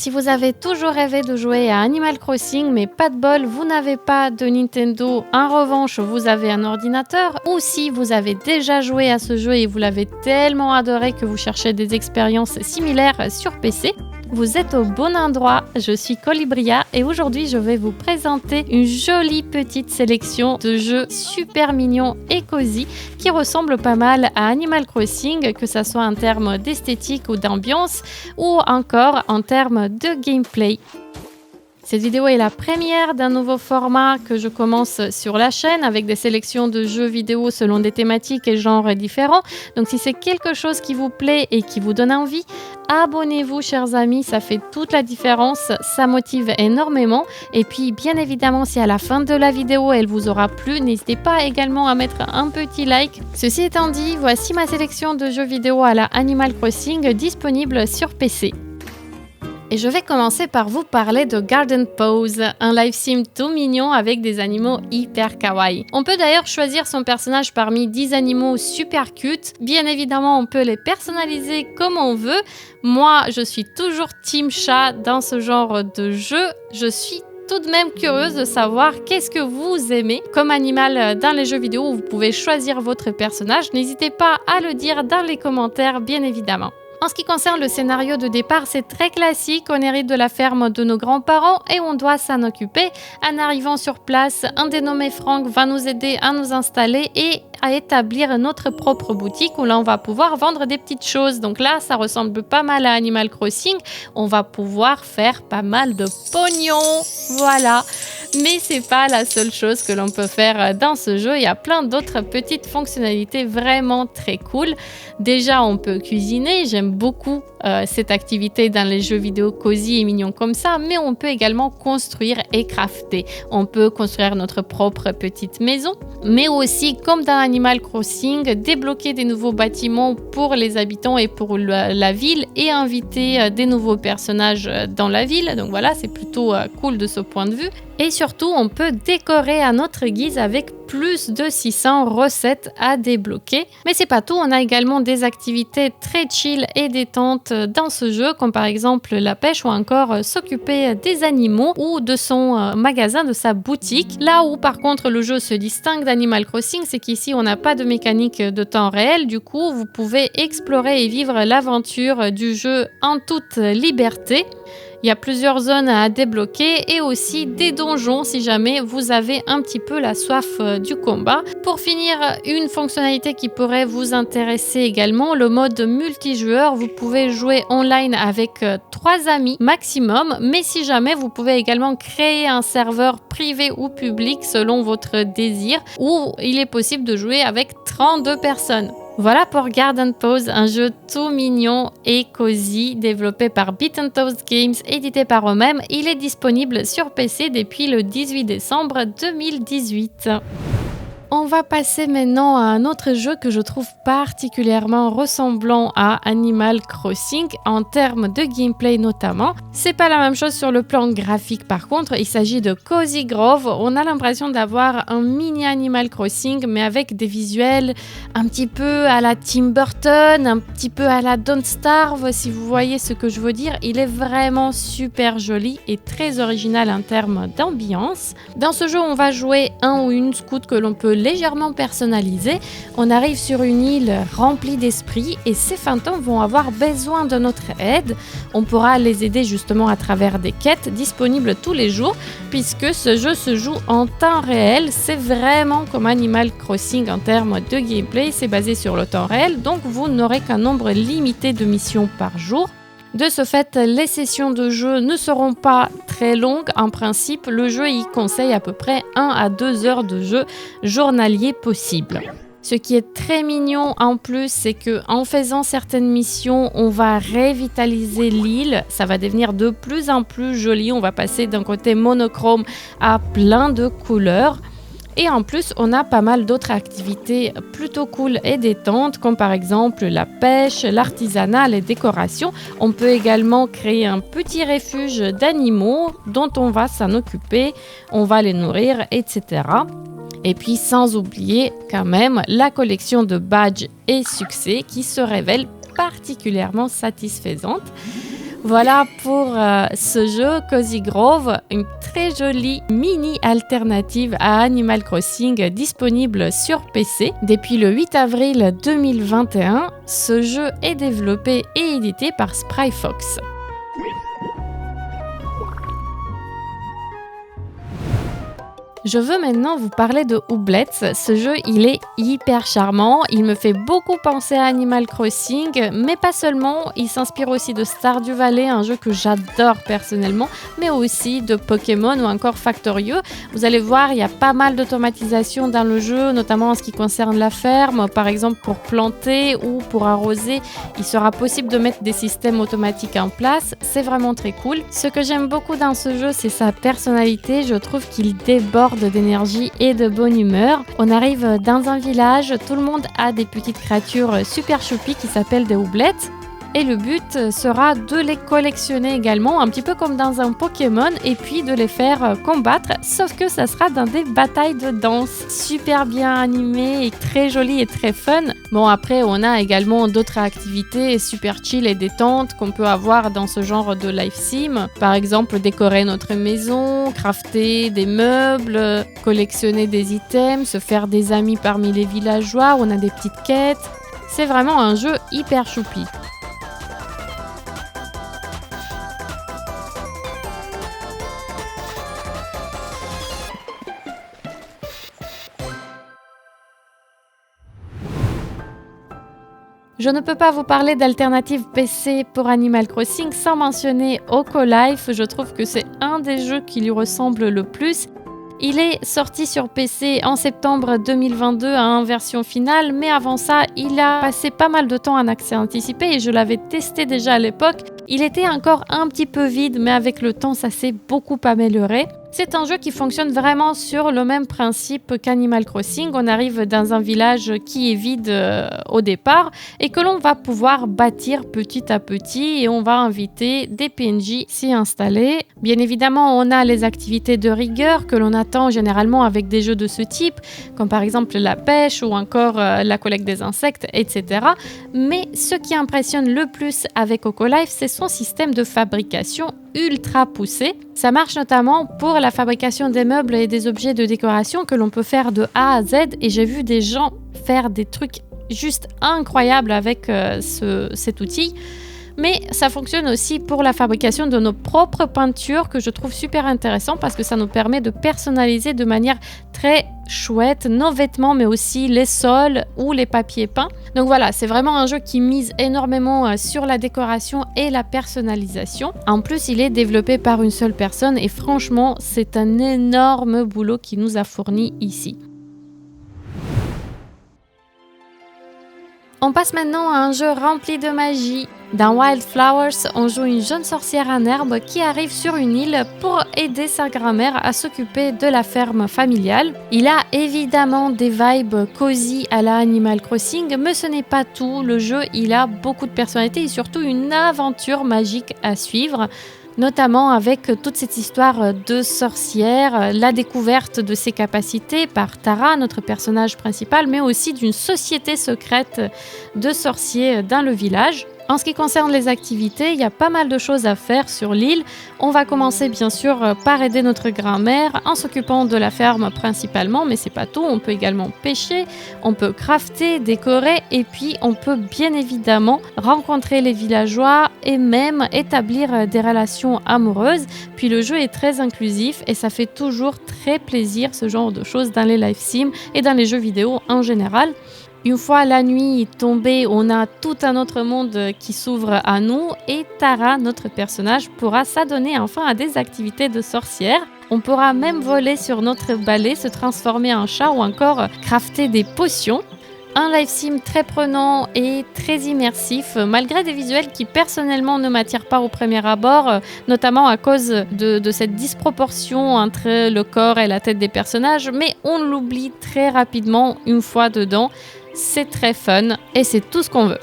si vous avez toujours rêvé de jouer à Animal Crossing, mais pas de bol, vous n'avez pas de Nintendo, en revanche, vous avez un ordinateur, ou si vous avez déjà joué à ce jeu et vous l'avez tellement adoré que vous cherchez des expériences similaires sur PC, vous êtes au bon endroit. Je suis Colibria et aujourd'hui je vais vous présenter une jolie petite sélection de jeux super mignons et cosy qui ressemblent pas mal à Animal Crossing, que ce soit en termes d'esthétique ou d'ambiance ou encore en termes de gameplay. Cette vidéo est la première d'un nouveau format que je commence sur la chaîne avec des sélections de jeux vidéo selon des thématiques et genres différents. Donc si c'est quelque chose qui vous plaît et qui vous donne envie, abonnez-vous chers amis, ça fait toute la différence, ça motive énormément. Et puis bien évidemment si à la fin de la vidéo elle vous aura plu, n'hésitez pas également à mettre un petit like. Ceci étant dit, voici ma sélection de jeux vidéo à la Animal Crossing disponible sur PC. Et je vais commencer par vous parler de Garden Pose, un live sim tout mignon avec des animaux hyper kawaii. On peut d'ailleurs choisir son personnage parmi 10 animaux super cute. Bien évidemment, on peut les personnaliser comme on veut. Moi, je suis toujours team chat dans ce genre de jeu. Je suis tout de même curieuse de savoir qu'est-ce que vous aimez comme animal dans les jeux vidéo où vous pouvez choisir votre personnage. N'hésitez pas à le dire dans les commentaires, bien évidemment. En ce qui concerne le scénario de départ, c'est très classique. On hérite de la ferme de nos grands-parents et on doit s'en occuper. En arrivant sur place, un dénommé Frank va nous aider à nous installer et à établir notre propre boutique où là on va pouvoir vendre des petites choses. Donc là, ça ressemble pas mal à Animal Crossing. On va pouvoir faire pas mal de pognon. Voilà. Mais c'est pas la seule chose que l'on peut faire dans ce jeu. Il y a plein d'autres petites fonctionnalités vraiment très cool. Déjà, on peut cuisiner. J'aime beaucoup cette activité dans les jeux vidéo cosy et mignons comme ça. Mais on peut également construire et crafter. On peut construire notre propre petite maison. Mais aussi, comme dans Animal Crossing, débloquer des nouveaux bâtiments pour les habitants et pour la ville et inviter des nouveaux personnages dans la ville. Donc voilà, c'est plutôt cool de ce point de vue. Et surtout, on peut décorer à notre guise avec plus de 600 recettes à débloquer. Mais c'est pas tout, on a également des activités très chill et détentes dans ce jeu, comme par exemple la pêche ou encore s'occuper des animaux ou de son magasin, de sa boutique. Là où par contre le jeu se distingue d'Animal Crossing, c'est qu'ici on n'a pas de mécanique de temps réel. Du coup, vous pouvez explorer et vivre l'aventure du jeu en toute liberté. Il y a plusieurs zones à débloquer et aussi des donjons si jamais vous avez un petit peu la soif du combat. Pour finir, une fonctionnalité qui pourrait vous intéresser également, le mode multijoueur. Vous pouvez jouer online avec 3 amis maximum, mais si jamais vous pouvez également créer un serveur privé ou public selon votre désir, où il est possible de jouer avec 32 personnes. Voilà pour Garden Pose, un jeu tout mignon et cosy développé par Beaten Toast Games, édité par eux-mêmes. Il est disponible sur PC depuis le 18 décembre 2018. On va passer maintenant à un autre jeu que je trouve particulièrement ressemblant à Animal Crossing en termes de gameplay notamment. C'est pas la même chose sur le plan graphique par contre, il s'agit de Cozy Grove. On a l'impression d'avoir un mini Animal Crossing mais avec des visuels un petit peu à la Tim Burton, un petit peu à la Don't Starve si vous voyez ce que je veux dire. Il est vraiment super joli et très original en termes d'ambiance. Dans ce jeu, on va jouer un ou une scout que l'on peut légèrement personnalisé. On arrive sur une île remplie d'esprits et ces fantômes vont avoir besoin de notre aide. On pourra les aider justement à travers des quêtes disponibles tous les jours puisque ce jeu se joue en temps réel. C'est vraiment comme Animal Crossing en termes de gameplay. C'est basé sur le temps réel, donc vous n'aurez qu'un nombre limité de missions par jour. De ce fait, les sessions de jeu ne seront pas très longues. En principe, le jeu y conseille à peu près 1 à 2 heures de jeu journalier possible. Ce qui est très mignon en plus, c'est qu'en faisant certaines missions, on va revitaliser l'île. Ça va devenir de plus en plus joli. On va passer d'un côté monochrome à plein de couleurs. Et en plus, on a pas mal d'autres activités plutôt cool et détentes, comme par exemple la pêche, l'artisanat, les décorations. On peut également créer un petit refuge d'animaux dont on va s'en occuper, on va les nourrir, etc. Et puis sans oublier quand même la collection de badges et succès qui se révèle particulièrement satisfaisante. Voilà pour ce jeu Cozy Grove, une très jolie mini alternative à Animal Crossing disponible sur PC. Depuis le 8 avril 2021, ce jeu est développé et édité par Spryfox. Je veux maintenant vous parler de Ooblets. Ce jeu, il est hyper charmant. Il me fait beaucoup penser à Animal Crossing, mais pas seulement. Il s'inspire aussi de Stardew Valley, un jeu que j'adore personnellement, mais aussi de Pokémon ou encore Factorio. Vous allez voir, il y a pas mal d'automatisation dans le jeu, notamment en ce qui concerne la ferme. Par exemple, pour planter ou pour arroser, il sera possible de mettre des systèmes automatiques en place. C'est vraiment très cool. Ce que j'aime beaucoup dans ce jeu, c'est sa personnalité. Je trouve qu'il déborde d'énergie et de bonne humeur. On arrive dans un village, tout le monde a des petites créatures super choupies qui s'appellent des Ooblets. Et le but sera de les collectionner également, un petit peu comme dans un Pokémon, et puis de les faire combattre, sauf que ça sera dans des batailles de danse, super bien animées et très jolies et très fun. Bon, après, on a également d'autres activités super chill et détentes qu'on peut avoir dans ce genre de life sim. Par exemple, décorer notre maison, crafter des meubles, collectionner des items, se faire des amis parmi les villageois, on a des petites quêtes. C'est vraiment un jeu hyper choupi. Je ne peux pas vous parler d'alternative PC pour Animal Crossing sans mentionner Ocolife. Je trouve que c'est un des jeux qui lui ressemble le plus. Il est sorti sur PC en septembre 2022 en version finale, mais avant ça, il a passé pas mal de temps en accès anticipé et je l'avais testé déjà à l'époque. Il était encore un petit peu vide, mais avec le temps, ça s'est beaucoup amélioré. C'est un jeu qui fonctionne vraiment sur le même principe qu'Animal Crossing. On arrive dans un village qui est vide au départ et que l'on va pouvoir bâtir petit à petit et on va inviter des PNJ s'y installer. Bien évidemment, on a les activités de rigueur que l'on attend généralement avec des jeux de ce type, comme par exemple la pêche ou encore la collecte des insectes, etc. Mais ce qui impressionne le plus avec Ocolife, c'est son système de fabrication ultra poussé. Ça marche notamment pour la fabrication des meubles et des objets de décoration que l'on peut faire de A à Z et j'ai vu des gens faire des trucs juste incroyables avec cet outil. Mais ça fonctionne aussi pour la fabrication de nos propres peintures que je trouve super intéressant parce que ça nous permet de personnaliser de manière très chouette nos vêtements mais aussi les sols ou les papiers peints. Donc voilà, c'est vraiment un jeu qui mise énormément sur la décoration et la personnalisation. En plus, il est développé par une seule personne et franchement, c'est un énorme boulot qu'il nous a fourni ici. On passe maintenant à un jeu rempli de magie. Dans Wildflowers, on joue une jeune sorcière en herbe qui arrive sur une île pour aider sa grand-mère à s'occuper de la ferme familiale. Il a évidemment des vibes cozy à la Animal Crossing, mais ce n'est pas tout. Le jeu, il a beaucoup de personnalité et surtout une aventure magique à suivre. Notamment avec toute cette histoire de sorcière, la découverte de ses capacités par Tara, notre personnage principal, mais aussi d'une société secrète de sorciers dans le village. En ce qui concerne les activités, il y a pas mal de choses à faire sur l'île. On va commencer bien sûr par aider notre grand-mère en s'occupant de la ferme principalement, mais c'est pas tout. On peut également pêcher, on peut crafter, décorer et puis on peut bien évidemment rencontrer les villageois et même établir des relations amoureuses. Puis le jeu est très inclusif et ça fait toujours très plaisir ce genre de choses dans les live sims et dans les jeux vidéo en général. Une fois la nuit tombée, on a tout un autre monde qui s'ouvre à nous et Tara, notre personnage, pourra s'adonner enfin à des activités de sorcière. On pourra même voler sur notre balai, se transformer en chat ou encore crafter des potions. Un live sim très prenant et très immersif, malgré des visuels qui personnellement ne m'attirent pas au premier abord, notamment à cause de cette disproportion entre le corps et la tête des personnages, mais on l'oublie très rapidement une fois dedans. C'est très fun et c'est tout ce qu'on veut.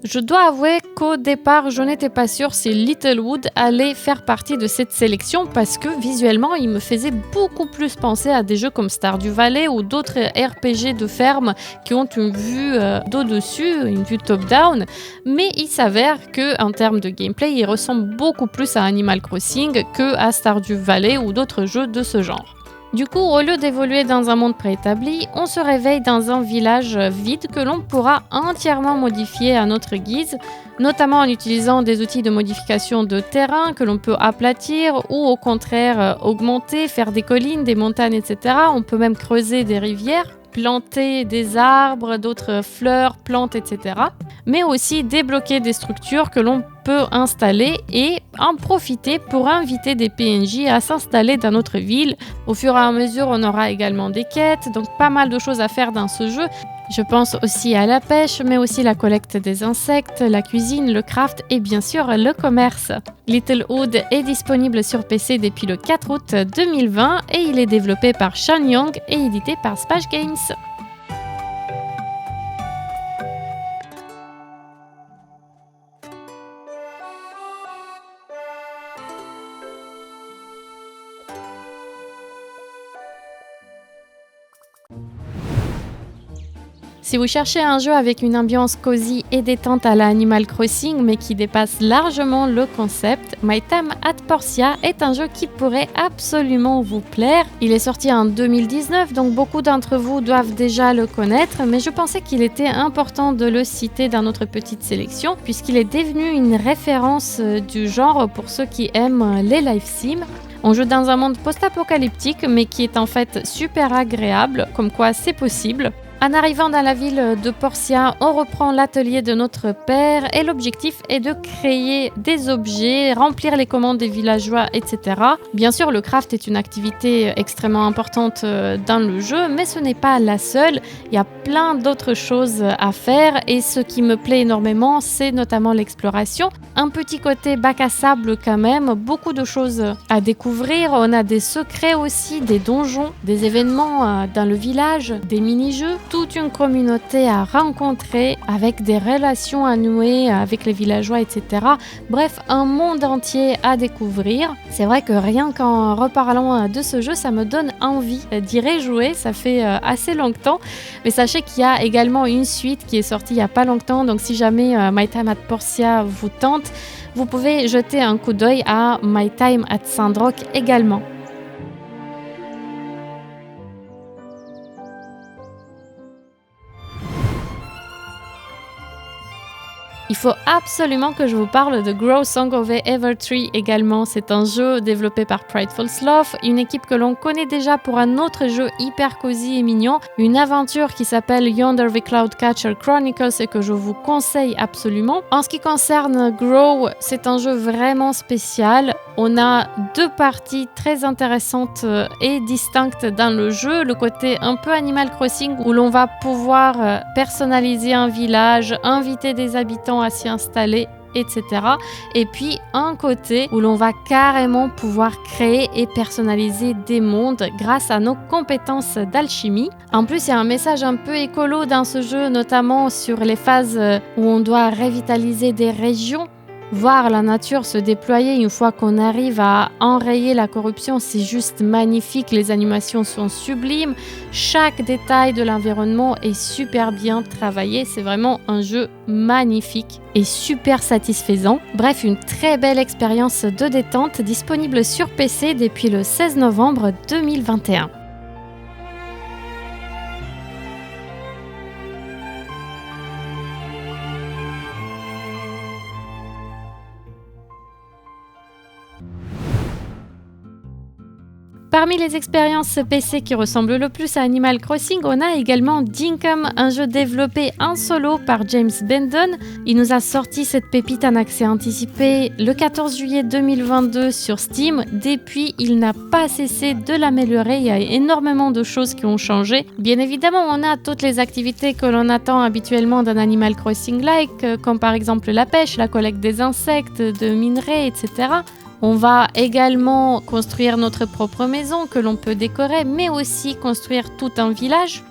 Je dois avouer qu'au départ, je n'étais pas sûre si Littlewood allait faire partie de cette sélection parce que visuellement, il me faisait beaucoup plus penser à des jeux comme Stardew Valley ou d'autres RPG de ferme qui ont une vue d'au-dessus, une vue top-down. Mais il s'avère qu'en termes de gameplay, il ressemble beaucoup plus à Animal Crossing que à Stardew Valley ou d'autres jeux de ce genre. Du coup, au lieu d'évoluer dans un monde préétabli, on se réveille dans un village vide que l'on pourra entièrement modifier à notre guise, notamment en utilisant des outils de modification de terrain que l'on peut aplatir ou au contraire augmenter, faire des collines, des montagnes, etc. On peut même creuser des rivières, planter des arbres, d'autres fleurs, plantes, etc. Mais aussi débloquer des structures que l'on peut installer et en profiter pour inviter des PNJ à s'installer dans notre ville. Au fur et à mesure, on aura également des quêtes, donc pas mal de choses à faire dans ce jeu. Je pense aussi à la pêche, mais aussi la collecte des insectes, la cuisine, le craft et bien sûr le commerce. Littlewood est disponible sur PC depuis le 4 août 2020 et il est développé par Sean Young et édité par Splash Games. Si vous cherchez un jeu avec une ambiance cosy et détente à la Animal Crossing, mais qui dépasse largement le concept, My Time at Portia est un jeu qui pourrait absolument vous plaire. Il est sorti en 2019, donc beaucoup d'entre vous doivent déjà le connaître, mais je pensais qu'il était important de le citer dans notre petite sélection, puisqu'il est devenu une référence du genre pour ceux qui aiment les live sims. On joue dans un monde post-apocalyptique, mais qui est en fait super agréable, comme quoi c'est possible. En arrivant dans la ville de Portia, on reprend l'atelier de notre père et l'objectif est de créer des objets, remplir les commandes des villageois, etc. Bien sûr, le craft est une activité extrêmement importante dans le jeu, mais ce n'est pas la seule. Il y a plein d'autres choses à faire et ce qui me plaît énormément, c'est notamment l'exploration. Un petit côté bac à sable quand même, beaucoup de choses à découvrir. On a des secrets aussi, des donjons, des événements dans le village, des mini-jeux. Toute une communauté à rencontrer, avec des relations à nouer avec les villageois, etc. Bref, un monde entier à découvrir. C'est vrai que rien qu'en reparlant de ce jeu, ça me donne envie d'y rejouer. Ça fait assez longtemps. Mais sachez qu'il y a également une suite qui est sortie il n'y a pas longtemps. Donc si jamais My Time at Portia vous tente, vous pouvez jeter un coup d'œil à My Time at Sandrock également. Il faut absolument que je vous parle de Grow Song of the Evertree également. C'est un jeu développé par Prideful Sloth, une équipe que l'on connaît déjà pour un autre jeu hyper cosy et mignon, une aventure qui s'appelle Yonder the Cloudcatcher Chronicles et que je vous conseille absolument. En ce qui concerne Grow, c'est un jeu vraiment spécial. On a deux parties très intéressantes et distinctes dans le jeu. Le côté un peu Animal Crossing où l'on va pouvoir personnaliser un village, inviter des habitants à s'y installer, etc. Et puis un côté où l'on va carrément pouvoir créer et personnaliser des mondes grâce à nos compétences d'alchimie. En plus, il y a un message un peu écolo dans ce jeu, notamment sur les phases où on doit revitaliser des régions. Voir la nature se déployer une fois qu'on arrive à enrayer la corruption, c'est juste magnifique. Les animations sont sublimes. Chaque détail de l'environnement est super bien travaillé. C'est vraiment un jeu magnifique et super satisfaisant. Bref, une très belle expérience de détente disponible sur PC depuis le 16 novembre 2021. Parmi les expériences PC qui ressemblent le plus à Animal Crossing, on a également Dinkum, un jeu développé en solo par James Bendon. Il nous a sorti cette pépite en accès anticipé le 14 juillet 2022 sur Steam. Depuis, il n'a pas cessé de l'améliorer. Il y a énormément de choses qui ont changé. Bien évidemment, on a toutes les activités que l'on attend habituellement d'un Animal Crossing-like, comme par exemple la pêche, la collecte des insectes, de minerais, etc. On va également construire notre propre maison que l'on peut décorer, mais aussi construire tout un village.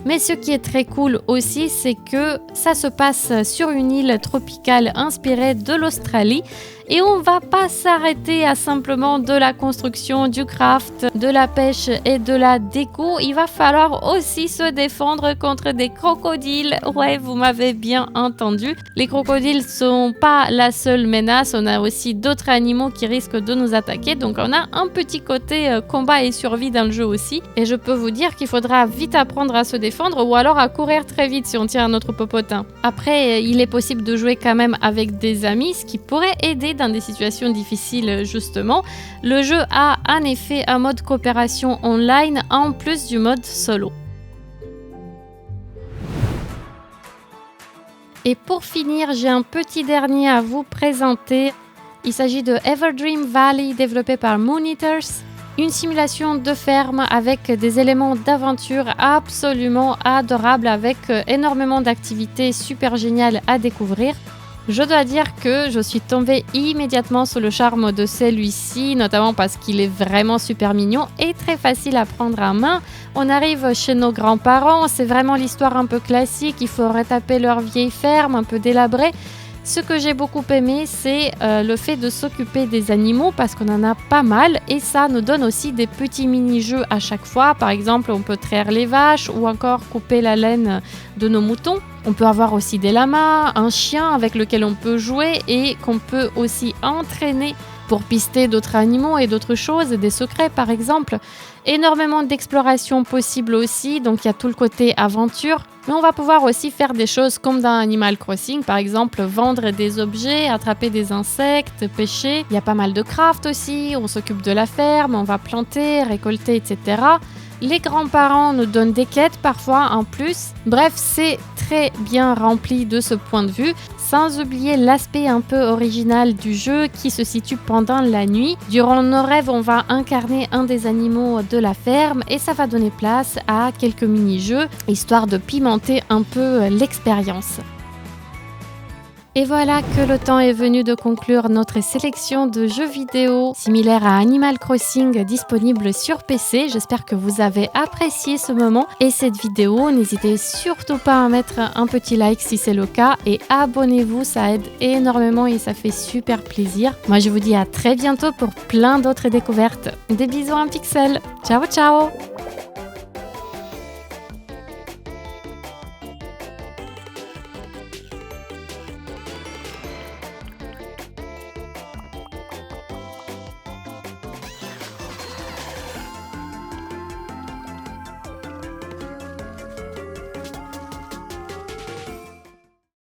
Mais ce qui est très cool aussi, c'est que ça se passe sur une île tropicale inspirée de l'Australie et on va pas s'arrêter à simplement de la construction, du craft, de la pêche et de la déco. Il va falloir aussi se défendre contre des crocodiles. Ouais, vous m'avez bien entendu. Les crocodiles sont pas la seule menace. On a aussi d'autres animaux qui risquent de nous attaquer. Donc on a un petit côté combat et survie dans le jeu aussi. Et je peux vous dire qu'il faudra vite apprendre à se défendre ou alors à courir très vite si on tient un autre popotin. Après, il est possible de jouer quand même avec des amis, ce qui pourrait aider dans des situations difficiles justement. Le jeu a en effet un mode coopération online en plus du mode solo. Et pour finir, j'ai un petit dernier à vous présenter. Il s'agit de Everdream Valley développé par Moon Eaters. Une simulation de ferme avec des éléments d'aventure absolument adorables avec énormément d'activités super géniales à découvrir. Je dois dire que je suis tombée immédiatement sous le charme de celui-ci, notamment parce qu'il est vraiment super mignon et très facile à prendre en main. On arrive chez nos grands-parents, c'est vraiment l'histoire un peu classique, il faut retaper leur vieille ferme, un peu délabrée. Ce que j'ai beaucoup aimé, c'est le fait de s'occuper des animaux parce qu'on en a pas mal et ça nous donne aussi des petits mini-jeux à chaque fois. Par exemple, on peut traire les vaches ou encore couper la laine de nos moutons. On peut avoir aussi des lamas, un chien avec lequel on peut jouer et qu'on peut aussi entraîner pour pister d'autres animaux et d'autres choses, des secrets par exemple. Énormément d'exploration possible aussi, donc il y a tout le côté aventure. Mais on va pouvoir aussi faire des choses comme dans Animal Crossing, par exemple vendre des objets, attraper des insectes, pêcher. Il y a pas mal de craft aussi, on s'occupe de la ferme, on va planter, récolter, etc. Les grands-parents nous donnent des quêtes parfois en plus. Bref, c'est très bien rempli de ce point de vue, sans oublier l'aspect un peu original du jeu qui se situe pendant la nuit. Durant nos rêves, on va incarner un des animaux de la ferme et ça va donner place à quelques mini-jeux, histoire de pimenter un peu l'expérience. Et voilà que le temps est venu de conclure notre sélection de jeux vidéo similaires à Animal Crossing disponibles sur PC. J'espère que vous avez apprécié ce moment et cette vidéo. N'hésitez surtout pas à mettre un petit like si c'est le cas et abonnez-vous, ça aide énormément et ça fait super plaisir. Moi je vous dis à très bientôt pour plein d'autres découvertes. Des bisous en pixels. Ciao ciao!